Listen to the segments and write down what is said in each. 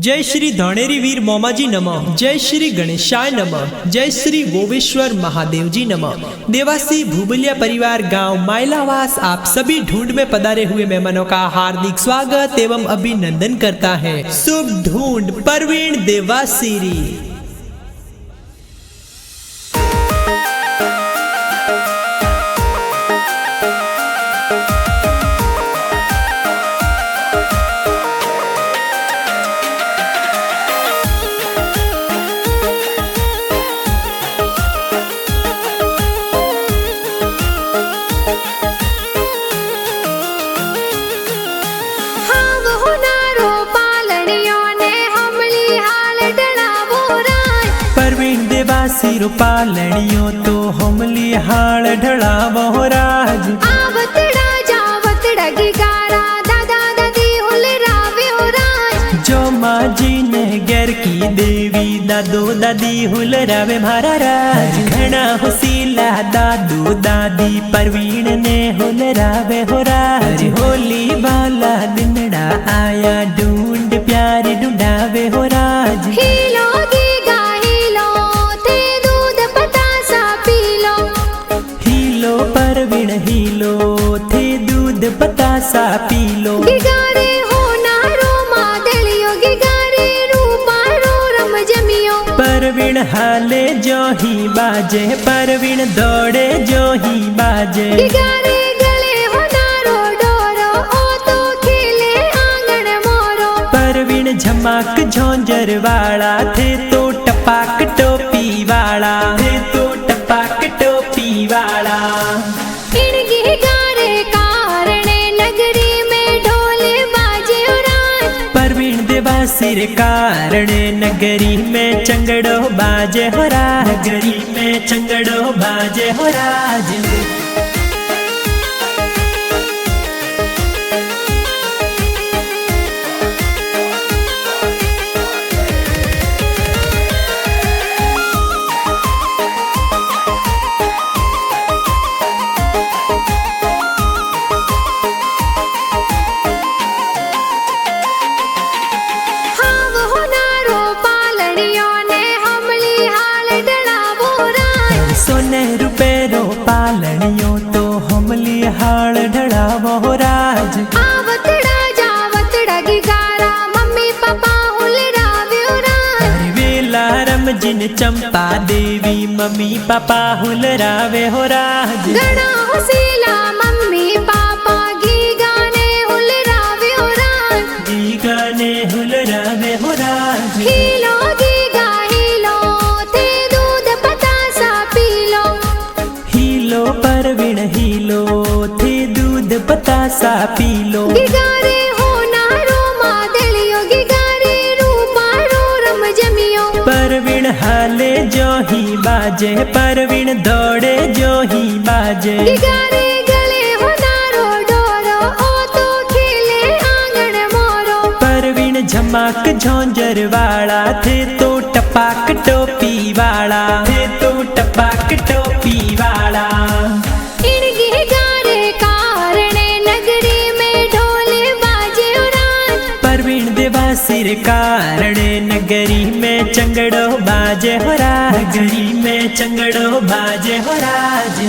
जय श्री धनेरी वीर मोमाजी नमः। जय श्री गणेशाय नमः। जय श्री गोवेश्वर महादेव जी नमः। देवासी भूबलिया परिवार गांव माइलावास आप सभी ढूंढ में पधारे हुए मेहमानों का हार्दिक स्वागत एवं अभिनंदन करता है। शुभ ढूंढ प्रवीण देवासीरी। सिर पालनियों तो हमली हाल ढड़ावो राज। आवतड़ा जावतड़ा गिगारा दादा दादी हुले रावे हो राज। जो माँ जी ने गैर की देवी दादो दादी हुल रावे मारा राज। घना हुसीला दादू दादी परवीन ने हुल रावे हो राज। होली वाला दिनड़ा आया ढूंढ प्यारे ढूंढावे हो राज। हीलो गीगा हीलो थे दूध पतासा पीलो। हीलो परवीन हीलो थे दूध पतासा पीलो। गिगारे हो नारो मादलियो गिगारे रूपा रो रम जमियो। परवीन हाले जो ही बाजे परवीन दौड़े जो ही बाजे। गिगारे गले हो नारो डोरो ओ तो खेले आंगन मोरो। परवीन झमाक झोंझर वाला थे तो टपाक टोपी वाला थे तो टपाक टोपी वाला। इन गिगारे कारणे नगरी में ढोले बाजे उराज। परवीन देवा सिर कारणे नगरी में चंगड़ो बाजे हो राज। नगरी में चंगड़ो बाजे हो राज। पालनियों तो हमली हाल ढड़ावो राज। आवतड़ा जावतड़ा गिगारा मम्मी पापा हुले रावे हो राज। वेला रमजिन चंपा देवी मम्मी पापा हुल रावे हो राज। गणा हुसीला मम्मी पापा गी गाने हुले रावे हो राज। गी गाने हुल रावे हो राज। हीलो गीगा हीलो थे दूध पतासा पीलो। हीलो परवीन हीलो थे दूध पतासा पीलो। गिगारे हो नारो मादलियो गिगारे रूपा रो रम जमियो। परवीन हाले जो ही बाजे परवीन दौड़े जो ही बाजे। गिगारे गले हो नारो डोरो ओ तो खेले आंगन मोरो। परवीन झमाक झोंझर वाला थे तो टपाक टोपी वाला थे तो टपाक टोपी वाला। इन गिगारे कारणे नगरी में ढोले बाजे उराज। परवीन देवा सिर कारणे नगरी में चंगड़ो बाजे हो राज। नगरी में चंगड़ो बाजे हो राज।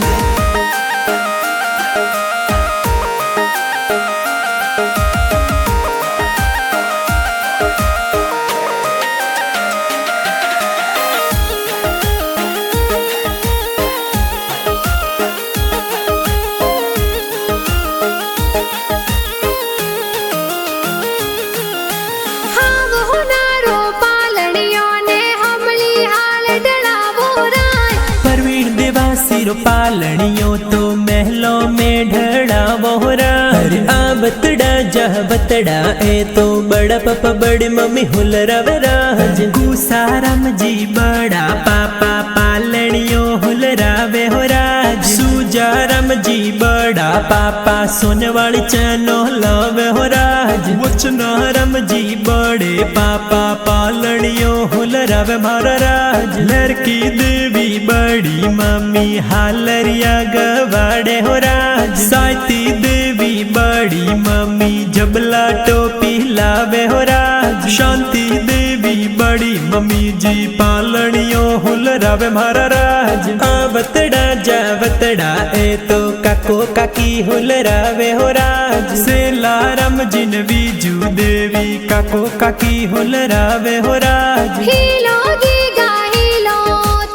सिर पालनियों तो महलों में ढड़ावो राज। आबतड़ा जहबतड़ा ए तो बड़ा पापा बड़ी मम्मी हुल रवे राज। गुसारम जी बड़ा पापा पालनियों हुल रावे हो राज। सुजारम जी बड़ा पापा सोने वाली चनो लावे हो राज। वचनारम जी बड़े पापा पालनियों हुल रावे मारा राज। लड़की देवी बड़ी मम्मी हालरिया गवाड़े हो राज। साइती देवी बड़ी मम्मी जबला टोपी लावे हो राज। शांति देवी बड़ी मम्मी जी पालनियों हुलरावे मारा राज। आवतड़ा जावतड़ा ए तो काको काकी हुलरावे हो राज। सेलाराम जिन बीजू देवी काको काकी हुलरावे हो राज। हीलो गीगा हीलो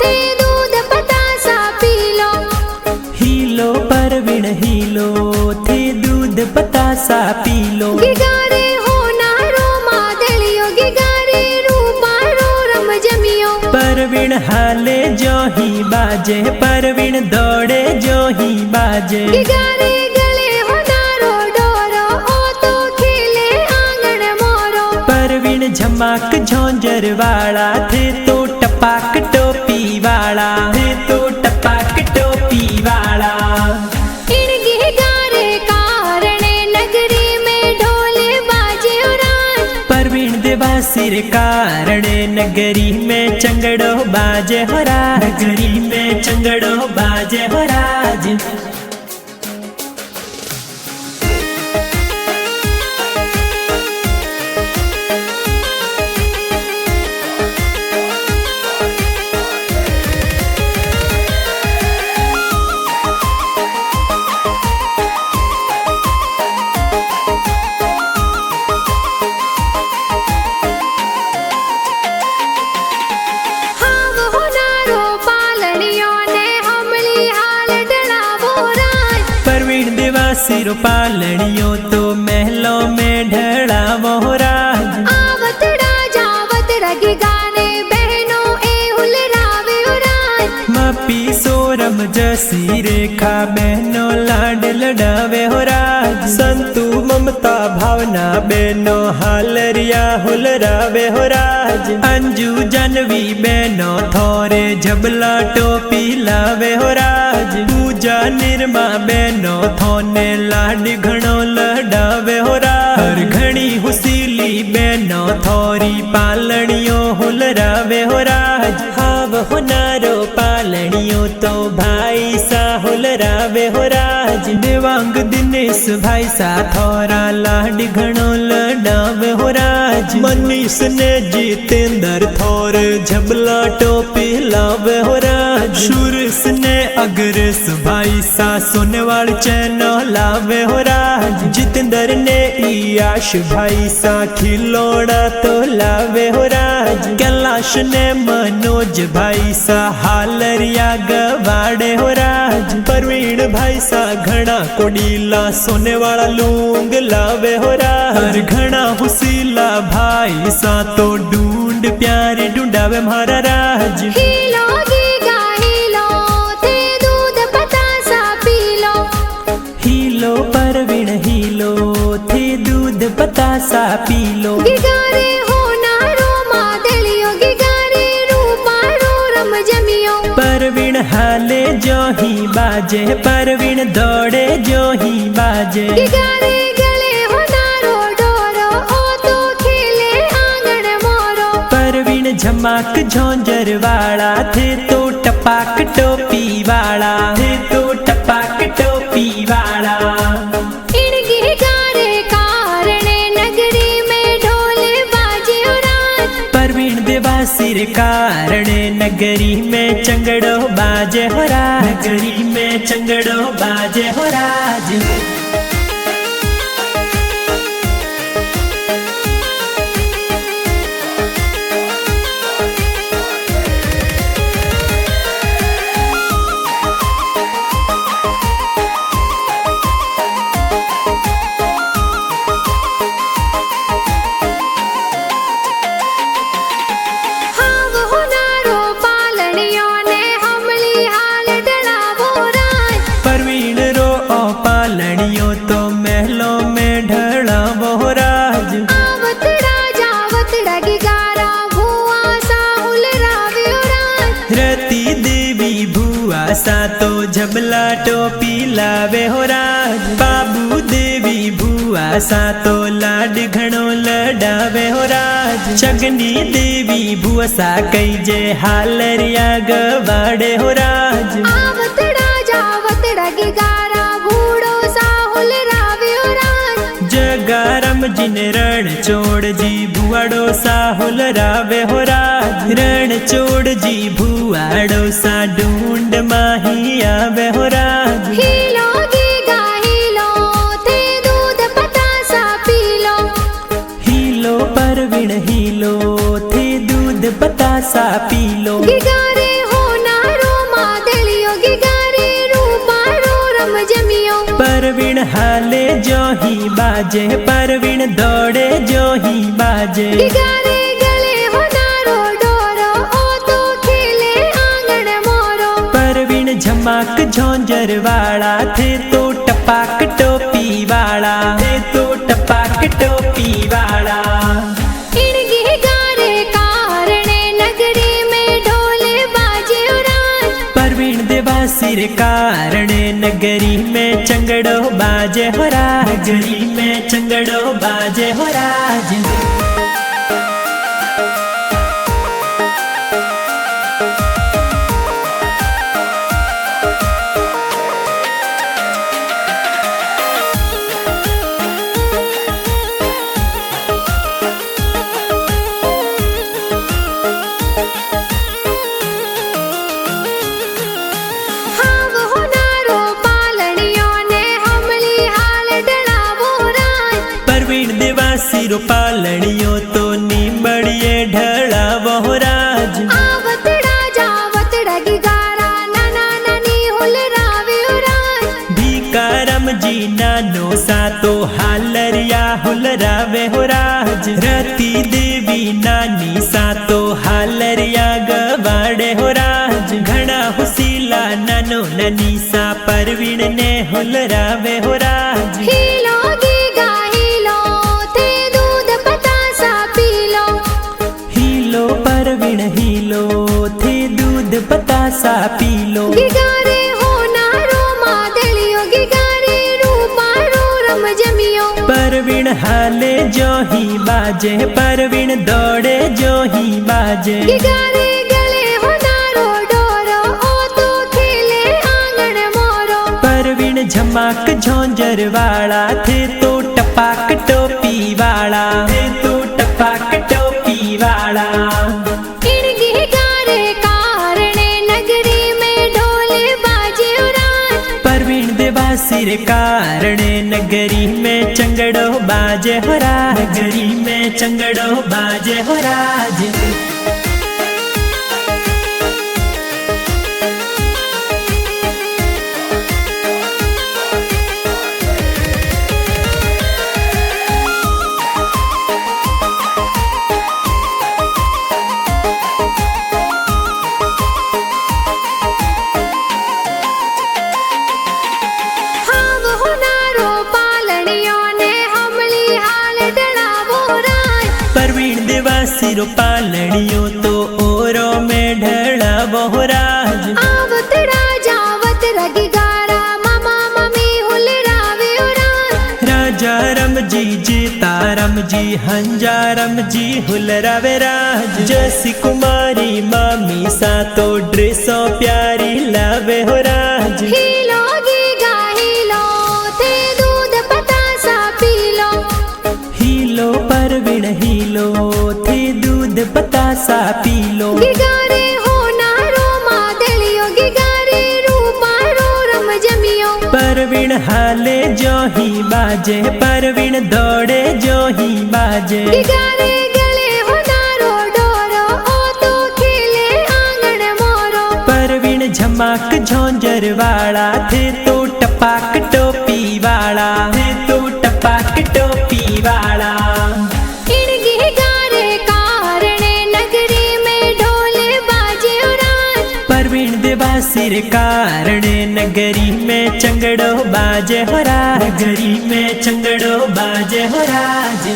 थे दूध पतासा P low. Helo Parveen Helo थे दूध पतासा पी लो। गिगारे हो नारो मादलियो गिगारे रूपारो रम जमियो। परवीण हाले जो ही बाजे परवीण दौड़े जो ही बाजे। गिगारे गले हो नारो डोरो ओ तो खेले आंगन मोरो। परवीण झमाक झोंझर वाला थे तो टपाक टोपी वाला थे तो टपाक टोपी वाला। इन गिगारे कारणे नगरी में ढोले बाजे उराज। परवीण देवा सिर कारणे नगरी में चंगड़ो बाजे हो राज। नगरी में चंगड़ो बाजे हो राज। हाव हो नारो पालनियो ने हमली हाल डलावो राज। परवीण देवा सिर पालनियों तो महलों में ढड़ा वो राज। आवतड़ा जावतड़ा गिगाने बहनों ए हुलरावे उराज। मापी सोरम जसी रेखा बहनों लाड लडावे हो राज। संतु ममता भावना बहनों हालरिया हुलरावे हो राज। अंजू जानवी बहनों थोरे झबला टोपी लावे हो राज। पूजा निर्मा बहनों थोने लाड घणो लडावे हो राज। हर घणी हुसीली बहनों थोरी पालनियों हुलरावे हो राज। हाव हो नारो पालनियों तो भाई सा हुलरावे हो राज। देवांग दिनेश भाई सा थोरा लाड घणो लडावे हो राज। मनीष ने जितेंद्र थोरे झबला टोपी लावे हो राज। सुरेश ने अग्रेस भाई सा सोनेवाल चैनो लावे हो राज। जितेंद्र ने ईयाश भाई सा खिलौना तो लावे हो राज। कैलाश ने मनोज भाई सा हालरिया गवाड़े हो राज। परवीण भाई सा घना कोडीला सोने वाला लूंग लावे हो राज। हर घना हुसीला भाई सा तो ढूंढ प्यारे ढूंढावे मारा राज। हीलो गीगा हीलो थे दूध पतासा P low. Helo Parveen Helo थे दूध पतासा पी लो। गिगारे हो नारो मादलियो गिगारे रूपारो रम जमियो। परवीण हाले जो ही बाजे परवीण दौड़े जो ही बाजे। गिगारे गले हो नारो डोरो ओ तो खेले आंगन मोरो। परवीण झमाक झोंझर वाला थे तो टपाक टोपी वाला थे तो टपाक टोपी वाला। इन गिगारे कारणे नगरी में ढोले बाजे उराज। परवीण देवा सिर कारणे नगरी में चंगड़ो बाजे हो राज। नगरी में चंगड़ो बाजे हो राज। हाव हो नारो पालनियो ने हमली हाल डलावो राज। परवीण रो ओ पालनियों तो महलों में ढड़ा वो राज। आवतड़ा जावतड़ा गिगारा भुआ सा हुलरावे उराज। रति देवी भुआ सा तो झबला टोपी लावे हो राज। बाबू देवी भुआ सा तो लाड घणो लडावे हो राज। छगनी देवी भुआ सा कई जे हालरिया गवाड़े हो राज। आवतड़ा जावतड़ा गिगारा भूड़ो सा हुलरावे उराज। जग जगाराम जी ने रणछोड़ जी भुआड़ो सा हुलरावे हो राज। रणछोड़ जी भुआड़ो सा ढूंढ माही आवे हो राज। हीलो गीगा हीलो थे दूध पतासा P low. Helo Parveen Helo थे दूध बतासा पी लो। गिगारे हो नारो मादलियो गिगारे रूपारो रम जमियो। परवीण हाले जो ही बाजे परवीण दौड़े जो ही बाजे। गिगारे गले हो नारो डोरो ओ तो खेले आंगन मोरो। परवीण झमाक झोंझर वाला थे तो टपाक टोपी वाला। थे तो टपाक टोपी वाला। इन गिगारे कारणे नगरी में ढोले बाजे राज। परवीण देवासिर कारणे नगरी में चंगड़ो बाजे हो राज। नगरी में चंगड़ो बाजे हो राज। हाव हो नारो पालनियों ने हमली हाल डलावो राज। परवीण देवासिर पालनियो तो नीमड़िए ढला वो राज। आवतड़ा जावतड़ा गिगारा नाना नानी हुलरावे राज। भीकाराम जी नानो सा तो हालरिया हुलरावे हो राज। रती देवी नानी सा तो हालरिया गवाड़े हो राज। घना हुसीला नानो ननी सा परवीण ने हुलरावे हो राज। हीलो गीगा हीलो थे दूध पतासा P low. Helo Parveen Helo थे दूध बतासा पी लो। गिगारे हो नारो मादलियो गिगारे रूपारो रम जमियो। परवीण हाले जो ही बाजे परवीण दौड़े जो ही बाजे। गिगारे गले हो नारो डोरो ओ तो खेले आंगन मोरो। परवीण झमाक झोंझर वाला थे तो टपाक टोपी वाला। थे तो टपाक टोपी वाला। इन गिगारे कारणे नगरी में ढोले बाजे राज। परवीण देवासिर कारणे नगरी में चंगड़ो बाजे हो राज। नगरी में चंगड़ो बाजे हो राज। हाव हो नारो पालनियों ने हमली हाल डलावो राज। परवीण देवासिर पालनियो तो ओरों में ढला वो राज। आवतड़ा जावतड़ा गिगारा मामा मम्मी हुलरावे राज। राजा राम जी जीताराम जी हंजाराम जी हुलरावे राज। जसी कुमारी मामी सा तो ड्रेसों प्यारी लावे हो राज। हीलो गीगा हीलो थे दूध पतासा P low. Helo Parveen Helo थे दूध बतासा पी लो। गिगारे हो नारो मादलियो गिगारे रूपारो रम जमियो। परवीण हाले जो ही बाजे परवीण दौड़े जो ही बाजे। गिगारे गले हो नारो डोरो ओ तो खेले आंगन मोरो। परवीण झमाक झोंझर वाला थे तो टपाक टोपी वाला। थे तो टपाक टोपी वाला। इन गिगारे कारणे नगरी में ढोले बाजे राज। परवीण देवासिर कारणे नगरी में चंगड़ो बाजे हो राज। नगरी में चंगड़ो बाजे हो राज।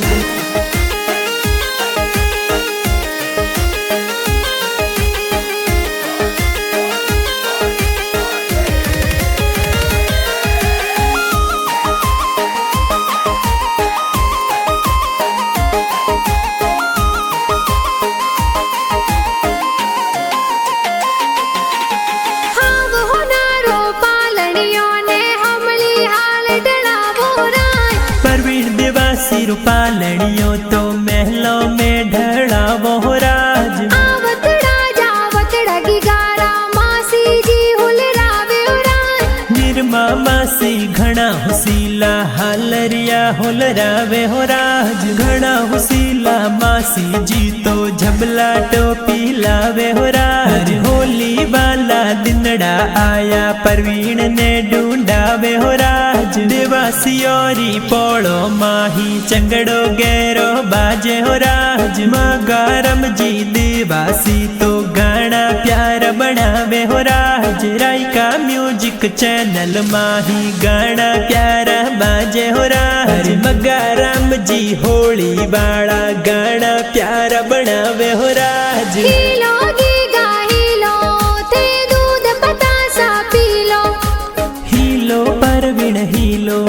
सिर पालनियों तो महलों में ढड़ावो राज। आवतड़ा जावतड़ा गिगारा मासी जी हुलरावे राज। निरमा मासी घना हुसीला हालरिया हुलरावे हो राज। घना हुसीला मासी जी तो झबला टोपी लावे हो राज। होली वाला दिनड़ा आया परवीन ने ढूंढावे हो राज। देवासियोरी पोड़ो माही चंगड़ो गैरो बाजे हो राज। मगारम जी देवासी तो गाना प्यार बनावे हो राज। रायका म्यूजिक चैनल माही गाना प्यारा बाजे हो राज। मगाराम जी होली वाला गाना प्यारा बनावे हो राज। हीलो गीगा हीलो थे दूध बतासा P low. Helo Parveen Helo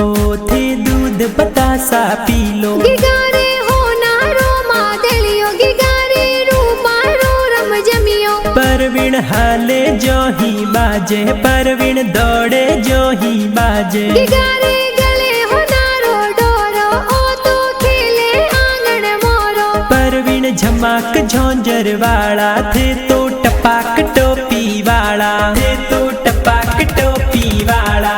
थे दूध बतासा पी लो। गिगारे हो नारो मादलियो गिगारे रूपारो रम जमियो। परवीन हाले जो ही बाजे परवीन दौड़े जो ही बाजे। गिगारे गले हो नारो डोरो ओ तो खेले आंगन मोरो। परवीन झमाक झोंझर वाला थे तो टपाक टोपी वाला। थे तो टपाक टोपी वाला।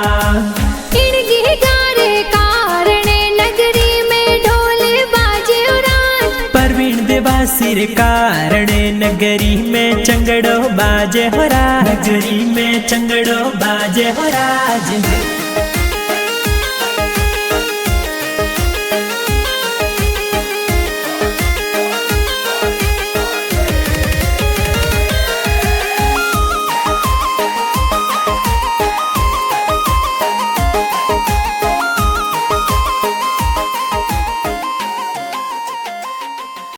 इन गिगारे कारणे नगरी में ढोले बाजे हो राज। परवीन देवासिर कारणे नगरी में चंगड़ो बाजे हो राज। नगरी में चंगड़ो बाजे हो राज।